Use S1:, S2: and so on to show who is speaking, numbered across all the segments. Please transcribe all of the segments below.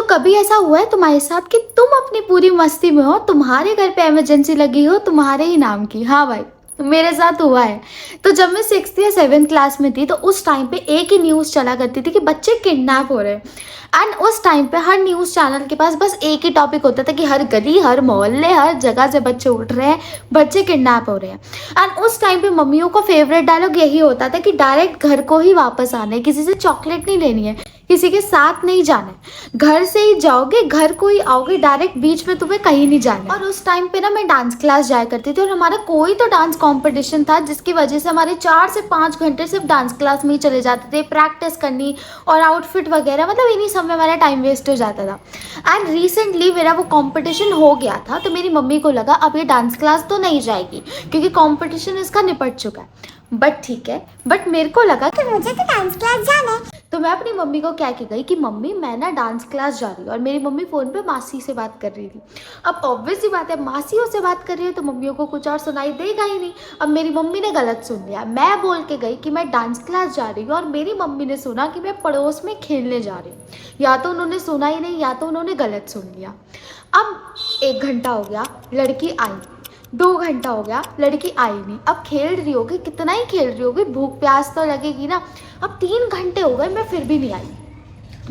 S1: कभी ऐसा हुआ है तुम्हारे साथ कि तुम अपनी पूरी मस्ती में हो, तुम्हारे घर पे इमरजेंसी लगी हो तुम्हारे ही नाम की? हाँ भाई, मेरे साथ हुआ है। तो जब मैं 6th या 7th क्लास में थी तो उस टाइम पे एक ही न्यूज़ चला करती थी कि बच्चे किडनैप हो रहे हैं। एंड उस टाइम पे हर न्यूज़ चैनल के पास बस एक ही टॉपिक होता था कि हर गली, हर मोहल्ले, हर जगह से बच्चे उठ रहे हैं, बच्चे किडनैप हो रहे हैं। एंड उस टाइम पे मम्मियों का फेवरेट डायलॉग यही होता था कि डायरेक्ट घर को ही वापस आना है, किसी से चॉकलेट नहीं लेनी है, किसी के साथ नहीं जाना है, घर से ही जाओगे, घर को ही आओगे, डायरेक्ट बीच में तुम्हें कहीं नहीं जाना है। और उस टाइम पे ना मैं डांस क्लास जाया करती थी और हमारा कोई तो डांस कंपटीशन था जिसकी वजह से हमारे 4 से 5 घंटे सिर्फ डांस क्लास में ही चले जाते थे, प्रैक्टिस करनी और आउटफिट वगैरह, मतलब इन्हीं सब में हमारा टाइम वेस्ट हो जाता था। एंड रिसेंटली मेरा वो कॉम्पिटिशन हो गया था तो मेरी मम्मी को लगा अब ये डांस क्लास तो नहीं जाएगी क्योंकि कॉम्पिटिशन इसका निपट चुका है। बट ठीक है, बट मेरे को लगा कि मुझे तो डांस क्लास जाना है। तो मैं अपनी मम्मी को क्या गई कि मम्मी मैं ना डांस क्लास जा रही हूँ। और मेरी मम्मी फ़ोन पे मासी से बात कर रही थी। अब ऑब्वियस सी बात है, मासियों से बात कर रही है तो मम्मियों को कुछ और सुनाई देगा ही नहीं। अब मेरी मम्मी ने गलत सुन लिया, मैं बोल के गई कि मैं डांस क्लास जा रही हूँ और मेरी मम्मी ने सुना कि मैं पड़ोस में खेलने जा रही हूँ। या तो उन्होंने सुना ही नहीं या तो उन्होंने गलत सुन लिया। अब 1 घंटा हो गया, लड़की आई, 2 घंटा हो गया, लड़की आई नहीं। अब खेल रही होगी, कितना ही खेल रही होगी, भूख प्यास तो लगेगी ना। अब 3 घंटे हो गए, मैं फिर भी नहीं आई।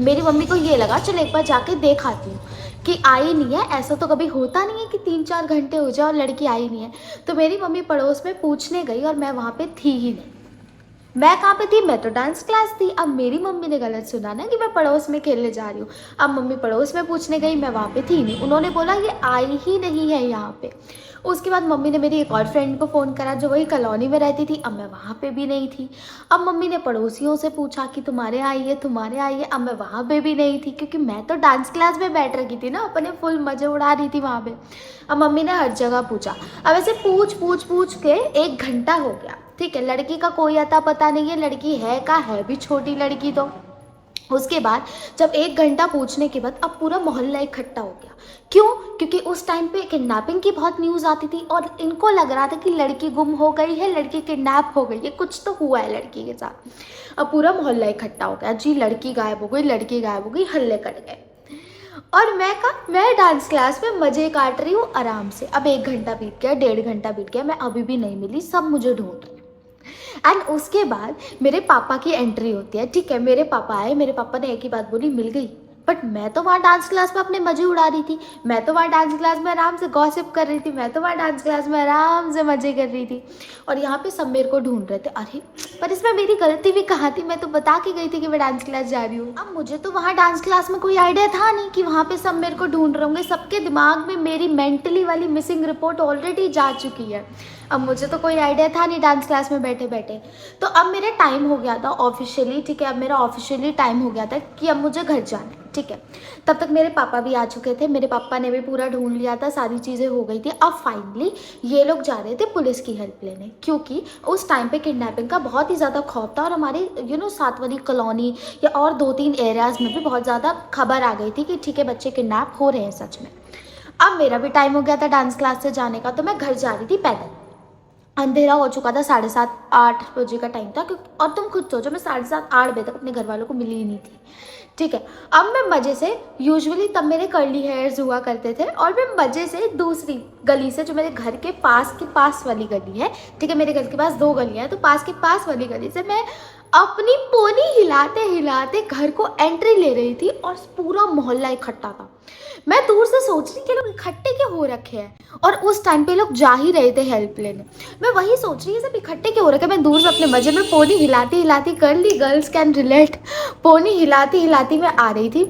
S1: मेरी मम्मी को ये लगा चल एक बार जाके देख आती हूँ कि आई नहीं है। ऐसा तो कभी होता नहीं है कि 3-4 घंटे हो जाए और लड़की आई नहीं है। तो मेरी मम्मी पड़ोस में पूछने गई और मैं वहाँ पे थी ही नहीं। मैं कहाँ पे थी? मैं तो डांस क्लास थी। अब मेरी मम्मी ने गलत सुना ना कि मैं पड़ोस में खेलने जा रही हूँ। अब मम्मी पड़ोस में पूछने गई, मैं वहाँ पे थी नहीं। उन्होंने बोला ये आई ही नहीं है यहाँ पे। उसके बाद मम्मी ने मेरी एक और फ्रेंड को फ़ोन करा जो वही कॉलोनी में रहती थी। अब मैं वहाँ पे भी नहीं थी। अब मम्मी ने पड़ोसियों से पूछा कि तुम्हारे आई है, तुम्हारे आई है। अब मैं वहाँ पे भी नहीं थी क्योंकि मैं तो डांस क्लास में बैठ रखी थी ना, अपने फुल मज़े उड़ा रही थी वहाँ पे। अब मम्मी ने हर जगह पूछा। अब ऐसे पूछ के 1 घंटा हो गया। ठीक है, लड़की का कोई अता पता नहीं है, लड़की है का है भी छोटी लड़की। तो उसके बाद जब 1 घंटा पूछने के बाद अब पूरा मोहल्ला इकट्ठा हो गया। क्यों? क्योंकि उस टाइम पे किडनैपिंग की बहुत न्यूज़ आती थी और इनको लग रहा था कि लड़की गुम हो गई है, लड़की किडनैप हो गई है, कुछ तो हुआ है लड़की के साथ। अब पूरा मोहल्ला इकट्ठा हो गया, जी लड़की गायब हो गई, लड़की गायब हो गई, हल्ले कट गए। और मैं डांस क्लास में मज़े काट रही हूँ आराम से। अब 1 घंटा बीत गया, 1.5 घंटा बीत गया, मैं अभी भी नहीं मिली, सब मुझे ढूंढ रहे हैं। एंड उसके बाद मेरे पापा की एंट्री होती है। ठीक है, मेरे पापा आए, मेरे पापा ने एक ही बात बोली, मिल गई। बट मैं तो वहाँ डांस क्लास में अपने मज़े उड़ा रही थी, मैं तो वहाँ डांस क्लास में आराम से गॉसिप कर रही थी, मैं तो वहाँ डांस क्लास में आराम से मज़े कर रही थी। और यहाँ पे सब मेरे को ढूंढ रहे थे। अरे पर इसमें मेरी गलती भी कहाँ थी? मैं तो बता के गई थी कि मैं डांस क्लास जा रही हूँ। अब मुझे तो वहाँ डांस क्लास में कोई आइडिया था नहीं कि वहाँ पे सब मेरे को ढूंढ रहे होंगे। सबके दिमाग में मेरी मेंटली वाली मिसिंग रिपोर्ट ऑलरेडी जा चुकी है। अब मुझे तो कोई आइडिया था नहीं डांस क्लास में बैठे बैठे। तो अब मेरा टाइम हो गया था ऑफिशियली। ठीक है, अब मेरा ऑफिशियली टाइम हो गया था कि अब मुझे घर जाना है। ठीक है, तब तक मेरे पापा भी आ चुके थे, मेरे पापा ने भी पूरा ढूंढ लिया था, सारी चीज़ें हो गई थी। अब फाइनली ये लोग जा रहे थे पुलिस की हेल्प लेने क्योंकि उस टाइम पे किडनैपिंग का बहुत ही ज़्यादा खौफ था और हमारे साथ वाली कॉलोनी या और 2-3 एरियाज़ में भी बहुत ज़्यादा खबर आ गई थी कि ठीक है बच्चे किडनैप हो रहे हैं सच में। अब मेरा भी टाइम हो गया था डांस क्लास से जाने का, तो मैं घर जा रही थी पैदल। अंधेरा हो चुका था, 7:30-8 बजे का टाइम था क्योंकि और तुम खुद सोचो मैं 7:30-8 बजे तक अपने घर वालों को मिली ही नहीं थी। ठीक है, अब मैं मज़े से यूजुअली तब मेरे कर्ली हेयर्स हुआ करते थे और मैं मज़े से दूसरी गली से जो मेरे घर के पास वाली गली है। ठीक है, मेरे घर के पास 2 गलियाँ हैं, तो पास वाली गली से मैं अपनी पोनी हिलाते हिलाते घर को एंट्री ले रही थी और पूरा मोहल्ला इकट्ठा था। मैं दूर से सोच रही कि लोग इकट्ठे क्यों हो रखे हैं और उस टाइम पे लोग जा ही रहे थे हेल्प लेने। मैं वही सोच रही है सब इकट्ठे क्यों हो रखे हैं। मैं दूर से अपने मजे में पोनी हिलाती हिलाती, कर ली गर्ल्स कैन रिलेट, पोनी हिलाती हिलाती मैं आ रही थी।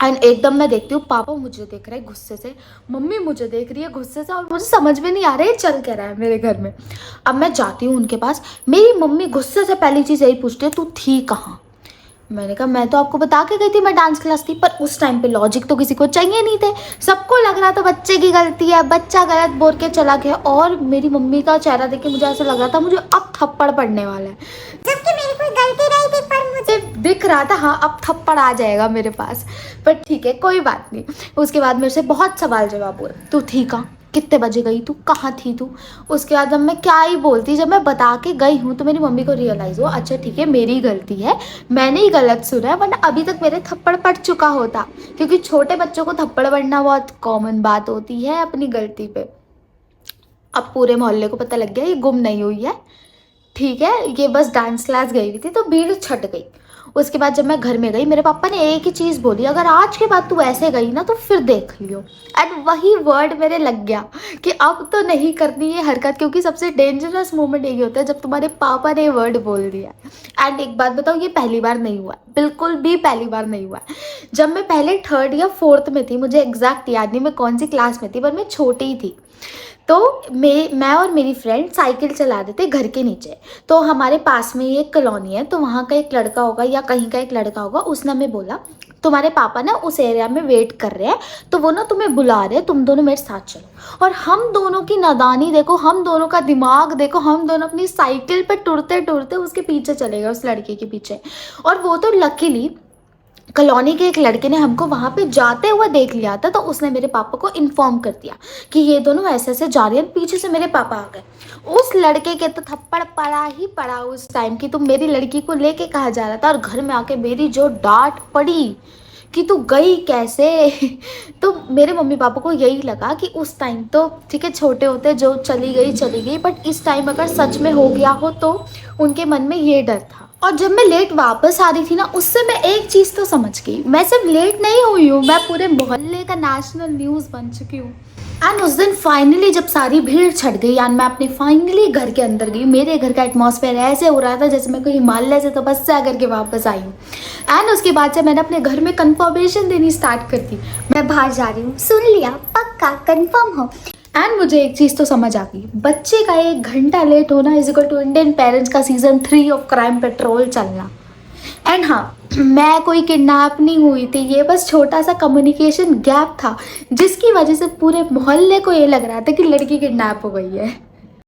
S1: एंड एकदम मैं देखती हूँ पापा मुझे देख रहे हैं गुस्से से, मम्मी मुझे देख रही है गुस्से से और मुझे समझ में नहीं आ रहा है चल क्या रहा है मेरे घर में। अब मैं जाती हूँ उनके पास, मेरी मम्मी गुस्से से पहली चीज़ यही पूछती है तू थी कहाँ। मैंने कहा मैं तो आपको बता के गई थी मैं डांस क्लास थी। पर उस टाइम पे लॉजिक तो किसी को चाहिए नहीं थे, सबको लग रहा था बच्चे की गलती है, बच्चा गलत बोल के चला गया। और मेरी मम्मी का चेहरा देख के मुझे ऐसा लग रहा था मुझे अब थप्पड़ पड़ने वाला है, जबकि मेरी कोई गलती नहीं थी पर मुझे दिख रहा था हाँ अब थप्पड़ आ जाएगा मेरे पास। पर ठीक है कोई बात नहीं। उसके बाद मेरे से बहुत सवाल जवाब हुए, तू थी कहाँ, कितने बजे गई तू, कहाँ थी तू। उसके बाद जब मैं क्या ही बोलती, जब मैं बता के गई हूँ तो मेरी मम्मी को रियलाइज़ हुआ अच्छा ठीक है मेरी गलती है, मैंने ही गलत सुना है, वरना अभी तक मेरे थप्पड़ पड़ चुका होता। क्योंकि छोटे बच्चों को थप्पड़ पड़ना बहुत कॉमन बात होती है अपनी गलती पे। अब पूरे मोहल्ले को पता लग गया ये गुम नहीं हुई है, ठीक है, ये बस डांस क्लास गई हुई थी, तो भीड़ छट गई। उसके बाद जब मैं घर में गई, मेरे पापा ने एक ही चीज़ बोली, अगर आज के बाद तू ऐसे गई ना तो फिर देख लियो। एंड वही वर्ड मेरे लग गया कि अब तो नहीं करनी ये हरकत, क्योंकि सबसे डेंजरस मोमेंट यही होता है जब तुम्हारे पापा ने वर्ड बोल दिया। एंड एक बात बताओ, ये पहली बार नहीं हुआ, बिल्कुल भी पहली बार नहीं हुआ। जब मैं पहले 3rd या 4th में थी, मुझे एग्जैक्ट याद नहीं मैं कौन सी क्लास में थी, पर मैं छोटी ही थी। तो मैं और मेरी फ्रेंड साइकिल चला रहे थे घर के नीचे। तो हमारे पास में ही एक कॉलोनी है, तो वहाँ का एक लड़का होगा या कहीं का एक लड़का होगा, उसने हमें बोला तुम्हारे पापा ना उस एरिया में वेट कर रहे हैं, तो वो ना तुम्हें बुला रहे हैं, तुम दोनों मेरे साथ चलो। और हम दोनों की नादानी देखो, हम दोनों का दिमाग देखो, हम दोनों अपनी साइकिल पे टुरते टुरते उसके पीछे चले गए, उस लड़के के पीछे। और वो तो लकीली कॉलोनी के एक लड़के ने हमको वहाँ पे जाते हुए देख लिया था, तो उसने मेरे पापा को इन्फॉर्म कर दिया कि ये दोनों ऐसे ऐसे जा रही हैं। पीछे से मेरे पापा आ गए, उस लड़के के तो थप्पड़ पड़ा ही पड़ा उस टाइम की, तुम मेरी लड़की को लेके कहाँ जा रहा था। और घर में आके मेरी जो डांट पड़ी कि तू गई कैसे तो मेरे मम्मी पापा को यही लगा कि उस टाइम तो ठीक है छोटे होते, जो चली गई, बट इस टाइम अगर सच में हो गया हो तो उनके मन में ये डर था। और जब मैं लेट वापस आ रही थी ना, उससे मैं एक चीज़ तो समझ गई, मैं सिर्फ लेट नहीं हुई हूँ, मैं पूरे मोहल्ले का नेशनल न्यूज़ बन चुकी हूँ। एंड उस दिन फाइनली जब सारी भीड़ छट गई एंड मैं अपने फाइनली घर के अंदर गई, मेरे घर का एटमॉस्फेयर ऐसे हो रहा था जैसे मैं कोई हिमालय से तपस्या करके वापस आई हूँ। एंड उसके बाद से मैंने अपने घर में कन्फर्मेशन देनी स्टार्ट कर दी, मैं बाहर जा रही हूँ, सुन लिया, पक्का कन्फर्म हो। एंड मुझे एक चीज़ तो समझ आ गई, बच्चे का 1 घंटा लेट होना is equal to Indian parents का सीजन 3 ऑफ क्राइम पेट्रोल चलना। एंड हाँ, मैं कोई किडनैप नहीं हुई थी, ये बस छोटा सा कम्युनिकेशन गैप था जिसकी वजह से पूरे मोहल्ले को ये लग रहा था कि लड़की किडनैप हो गई है।